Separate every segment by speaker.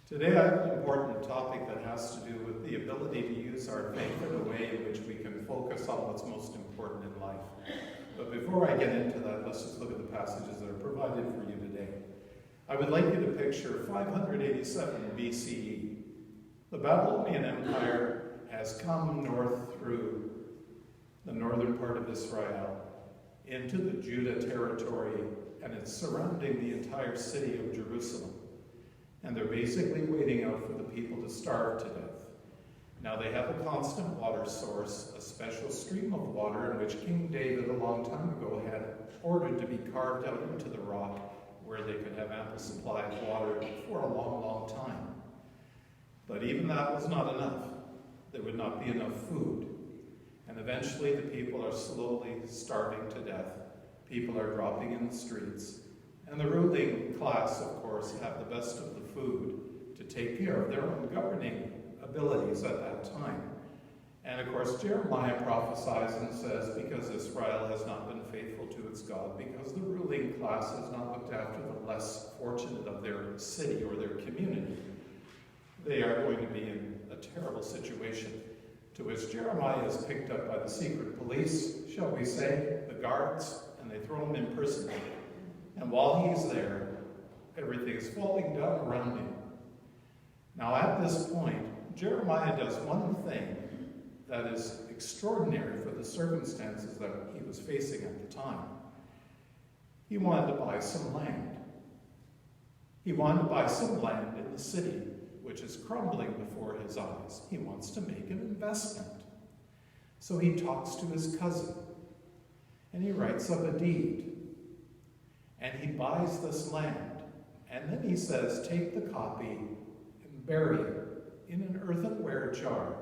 Speaker 1: Today I have an important topic that has to do with the ability to use our faith in a way in which we can focus on what's most important in life. But before I get into that, let's just look at the passages that are provided for you today. I would like you to picture 587 BCE. The Babylonian Empire has come north through the northern part of Israel into the Judah territory, and it's surrounding the entire city of Jerusalem. And they're basically waiting out for the people to starve to death. Now they have a constant water source, a special stream of water in which King David a long time ago had ordered to be carved out into the rock where they could have ample supply of water for a long, long time. But even that was not enough. There would not be enough food. And eventually the people are slowly starving to death. People are dropping in the streets. And the ruling class, of course, have the best of the food to take care of their own governing abilities at that time. And of course, Jeremiah prophesies and says, because Israel has not been faithful to its God, because the ruling class has not looked after the less fortunate of their city or their community, they are going to be in a terrible situation. To which Jeremiah is picked up by the secret police, shall we say, the guards, and they throw him in prison. And while he's there, everything is falling down around him. Now at this point, Jeremiah does one thing that is extraordinary for the circumstances that he was facing at the time. He wanted to buy some land. He wanted to buy some land in the city, which is crumbling before his eyes. He wants to make an investment. So he talks to his cousin, and he writes up a deed. And he buys this land. And then he says, take the copy and bury it in an earthenware jar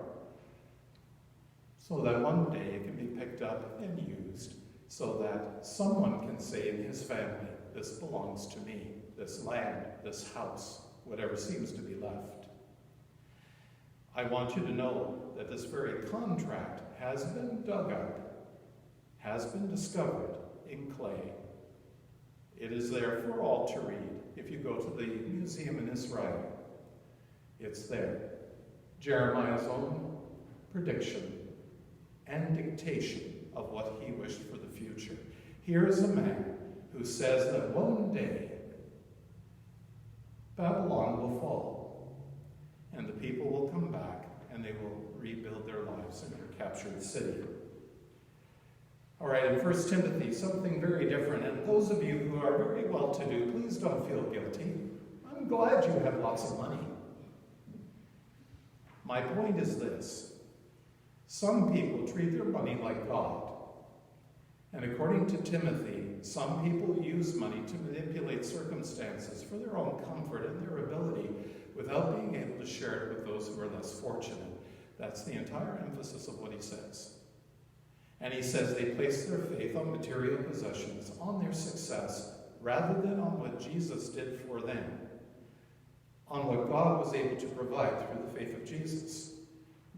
Speaker 1: so that one day it can be picked up and used so that someone can say in his family, this belongs to me, this land, this house, whatever seems to be left. I want you to know that this very contract has been dug up, has been discovered in clay. It is there for all to read. If you go to the museum in Israel, it's there. Jeremiah's own prediction and dictation of what he wished for the future. Here is a man who says that one day Babylon will fall and the people will come back and they will rebuild their lives in their captured city. All right, in 1 Timothy, something very different. And those of you who are very well-to-do, please don't feel guilty. I'm glad you have lots of money. My point is this. Some people treat their money like God. And according to Timothy, some people use money to manipulate circumstances for their own comfort and their ability without being able to share it with those who are less fortunate. That's the entire emphasis of what he says. And he says they place their faith on material possessions, on their success, rather than on what Jesus did for them, on what God was able to provide through the faith of Jesus.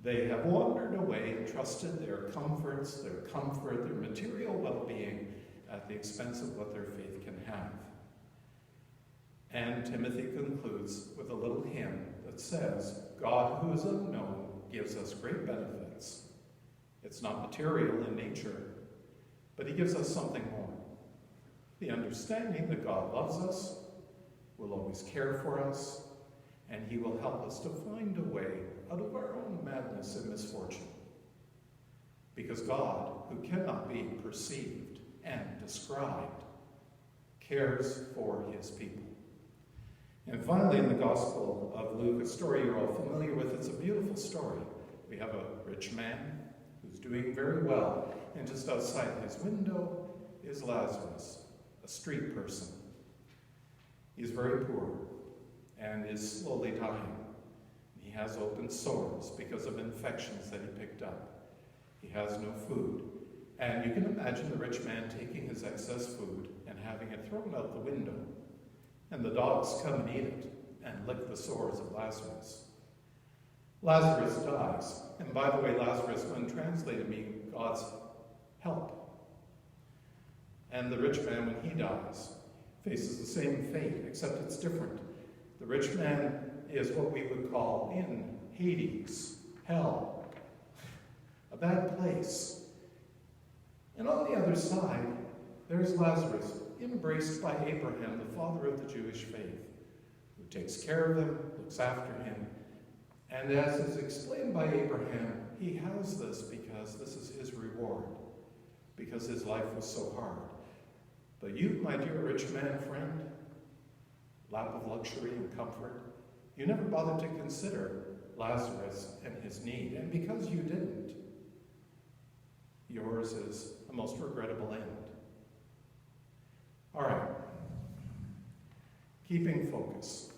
Speaker 1: They have wandered away and trusted their comforts, their comfort, their material well-being at the expense of what their faith can have. And Timothy concludes with a little hymn that says, God who is unknown gives us great benefits. It's not material in nature, but he gives us something more. The understanding that God loves us, will always care for us, and he will help us to find a way out of our own madness and misfortune. Because God, who cannot be perceived and described, cares for his people. And finally, in the Gospel of Luke, a story you're all familiar with, it's a beautiful story. We have a rich man who's doing very well, and just outside his window is Lazarus, a street person. He's very poor and is slowly dying. He has open sores because of infections that he picked up. He has no food. And you can imagine the rich man taking his excess food and having it thrown out the window. And the dogs come and eat it and lick the sores of Lazarus. Lazarus dies. And by the way, Lazarus, when translated, means God's help. And the rich man, when he dies, faces the same fate, except it's different. The rich man is what we would call in Hades, hell, a bad place. And on the other side, there's Lazarus, embraced by Abraham, the father of the Jewish faith, who takes care of him, looks after him. And as is explained by Abraham, he has this because this is his reward, because his life was so hard. But you, my dear rich man friend, lap of luxury and comfort, you never bothered to consider Lazarus and his need. And because you didn't, yours is a most regrettable end. All right. Keeping focus.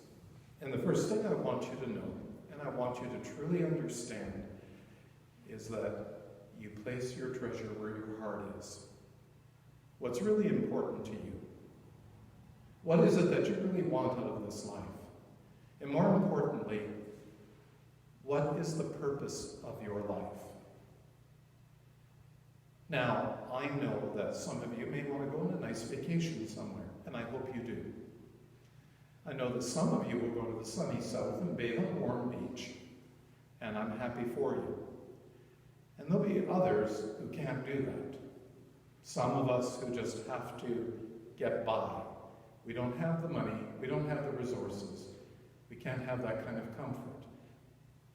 Speaker 1: And the first thing I want you to know, and I want you to truly understand, is that you place your treasure where your heart is. What's really important to you? What is it that you really want out of this life? And more importantly, what is the purpose of your life? Now, I know that some of you may want to go on a nice vacation somewhere, and I hope you do. I know that some of you will go to the sunny south and bathe on warm beach, and I'm happy for you. And there'll be others who can't do that. Some of us who just have to get by. We don't have the money, we don't have the resources, we can't have that kind of comfort.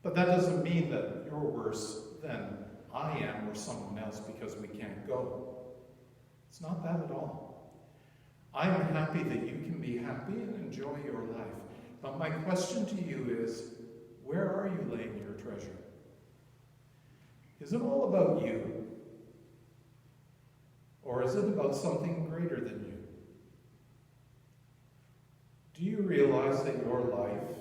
Speaker 1: But that doesn't mean that you're worse than I am or someone else because we can't go. It's not that at all. I'm happy that you can be happy and enjoy your life. But my question to you is, where are you laying your treasure? Is it all about you? Or is it about something greater than you? Do you realize that your life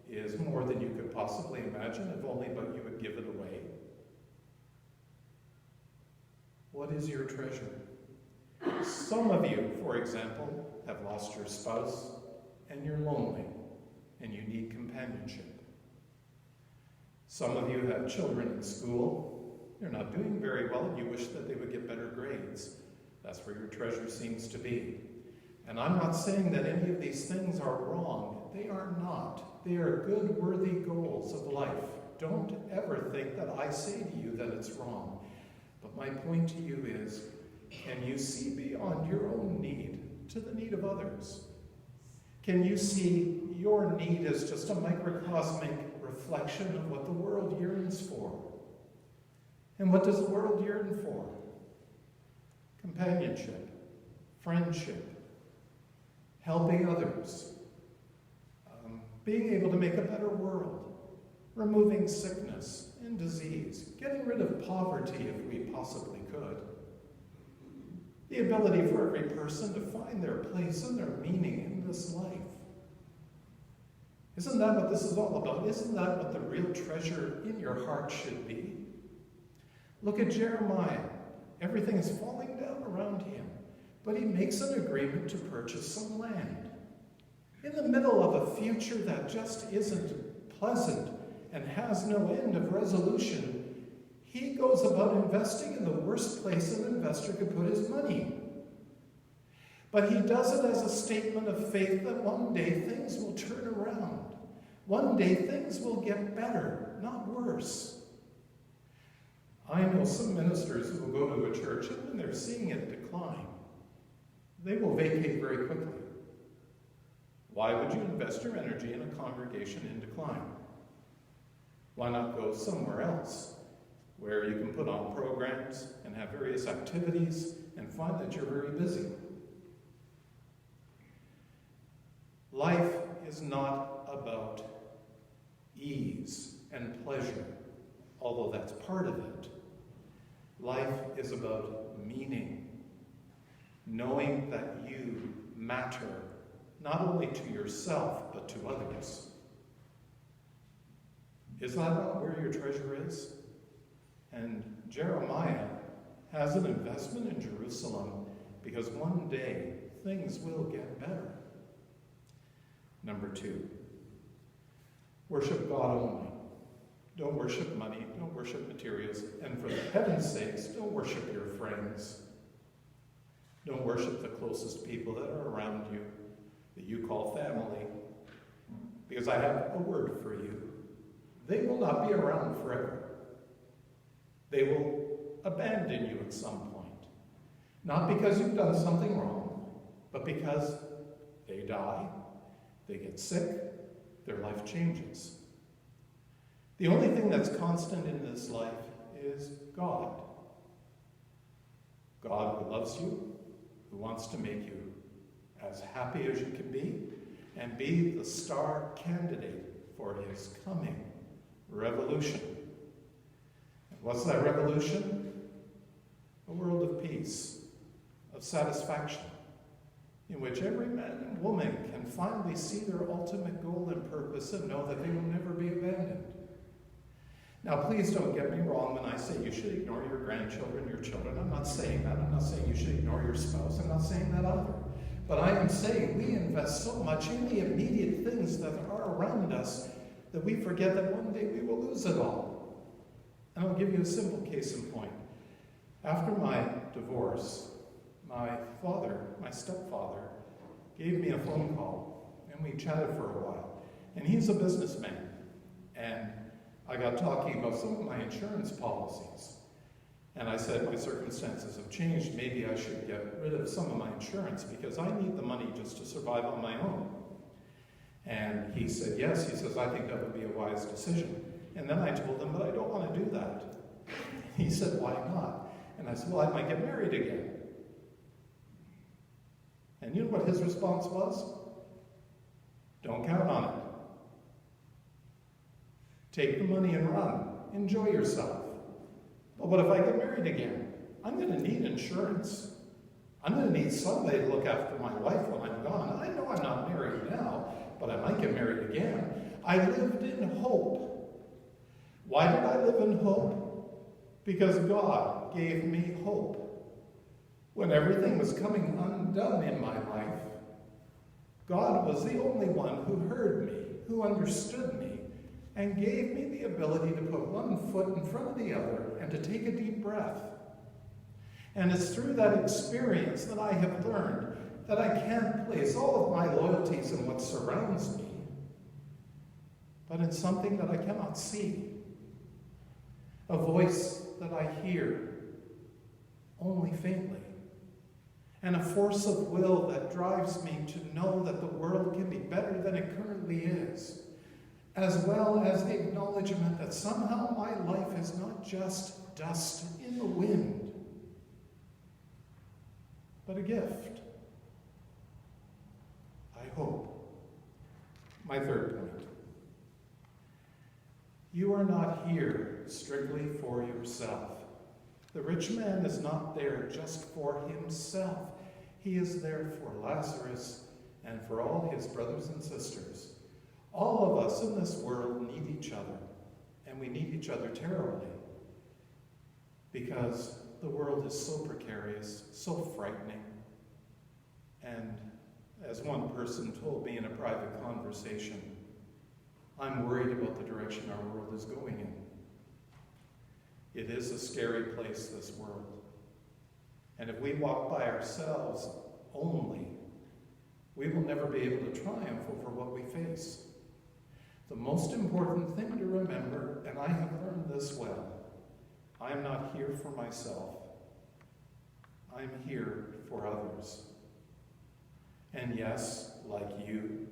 Speaker 1: is more than you could possibly imagine, if only but you would give it away? What is your treasure? Some of you, for example, have lost your spouse and you're lonely and you need companionship. Some of you have children in school. They're not doing very well and you wish that they would get better grades. That's where your treasure seems to be. And I'm not saying that any of these things are wrong. They are not. They are good, worthy goals of life. Don't ever think that I say to you that it's wrong. But my point to you is, can you see beyond your own need to the need of others? Can you see your need as just a microcosmic reflection of what the world yearns for? And what does the world yearn for? Companionship, friendship, helping others, being able to make a better world, removing sickness and disease, getting rid of poverty if we possibly could. The ability for every person to find their place and their meaning in this life. Isn't that what this is all about? Isn't that what the real treasure in your heart should be? Look at Jeremiah. Everything is falling down around him, but he makes an agreement to purchase some land. In the middle of a future that just isn't pleasant and has no end of resolution, he goes about investing in the worst place an investor could put his money. But he does it as a statement of faith that one day things will turn around. One day things will get better, not worse. I know some ministers who will go to a church and when they're seeing it decline, they will vacate very quickly. Why would you invest your energy in a congregation in decline? Why not go somewhere else where you can put on programs and have various activities and find that you're very busy? Life is not about ease and pleasure, although that's part of it. Life is about meaning, knowing that you matter, not only to yourself, but to others. Is that not where your treasure is? And Jeremiah has an investment in Jerusalem because one day things will get better. Number 2, worship God only. Don't worship money, don't worship materials, and for heaven's sakes, don't worship your friends. Don't worship the closest people that are around you, that you call family. Because I have a word for you. They will not be around forever. They will abandon you at some point. Not because you've done something wrong, but because they die, they get sick, their life changes. The only thing that's constant in this life is God. God who loves you, who wants to make you as happy as you can be, and be the star candidate for his coming revolution. And what's that revolution? A world of peace, of satisfaction, in which every man and woman can finally see their ultimate goal and purpose and know that they will never be abandoned. Now, please don't get me wrong when I say you should ignore your grandchildren, your children. I'm not saying that. I'm not saying you should ignore your spouse. I'm not saying that either. But I am saying we invest so much in the immediate things that are around us that we forget that one day we will lose it all. And I'll give you a simple case in point. After my divorce, my stepfather, gave me a phone call, and we chatted for a while. And he's a businessman. And I got talking about some of my insurance policies. And I said, my circumstances have changed. Maybe I should get rid of some of my insurance because I need the money just to survive on my own. And he said, yes. He says, I think that would be a wise decision. And then I told him, but I don't want to do that. He said, why not? And I said, well, I might get married again. And you know what his response was? Don't count on it. Take the money and run. Enjoy yourself. But what if I get married again? I'm going to need insurance. I'm going to need somebody to look after my wife when I'm gone. I know I'm not married now, but I might get married again. I lived in hope. Why did I live in hope? Because God gave me hope. When everything was coming undone in my life, God was the only one who heard me, who understood me, and gave me the ability to put one foot in front of the other and to take a deep breath. And it's through that experience that I have learned that I can't place all of my loyalties in what surrounds me, but in something that I cannot see. A voice that I hear only faintly. And a force of will that drives me to know that the world can be better than it currently is. As well as the acknowledgement that somehow my life is not just dust in the wind, but a gift. I hope. My third point. You are not here strictly for yourself. The rich man is not there just for himself. He is there for Lazarus and for all his brothers and sisters. All of us in this world need each other, and we need each other terribly because the world is so precarious, so frightening. And as one person told me in a private conversation, I'm worried about the direction our world is going in. It is a scary place, this world. And if we walk by ourselves only, we will never be able to triumph over what we face. The most important thing to remember, and I have learned this well, I am not here for myself. I'm here for others. And yes, like you,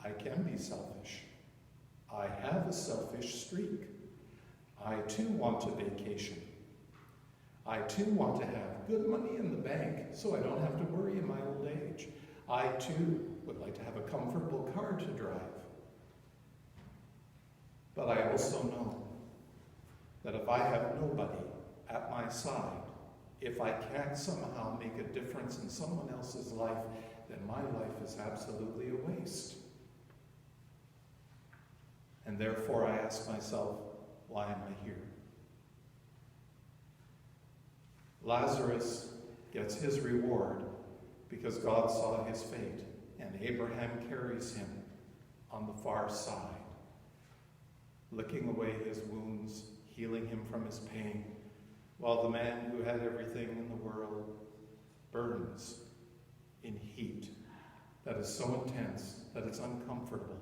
Speaker 1: I can be selfish. I have a selfish streak. I too want to vacation. I too want to have good money in the bank so I don't have to worry in my old age. I too would like to have a comfortable car to drive. But I also know that if I have nobody at my side, if I can't somehow make a difference in someone else's life, then my life is absolutely a waste. And therefore I ask myself, why am I here? Lazarus gets his reward because God saw his fate, and Abraham carries him on the far side, licking away his wounds, healing him from his pain, while the man who had everything in the world burns in heat that is so intense that it's uncomfortable.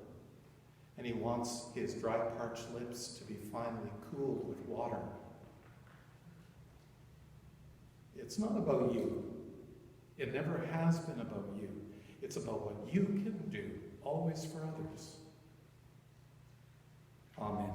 Speaker 1: and he wants his dry, parched lips to be finally cooled with water. It's not about you. It never has been about you. It's about what you can do, always for others. Amen.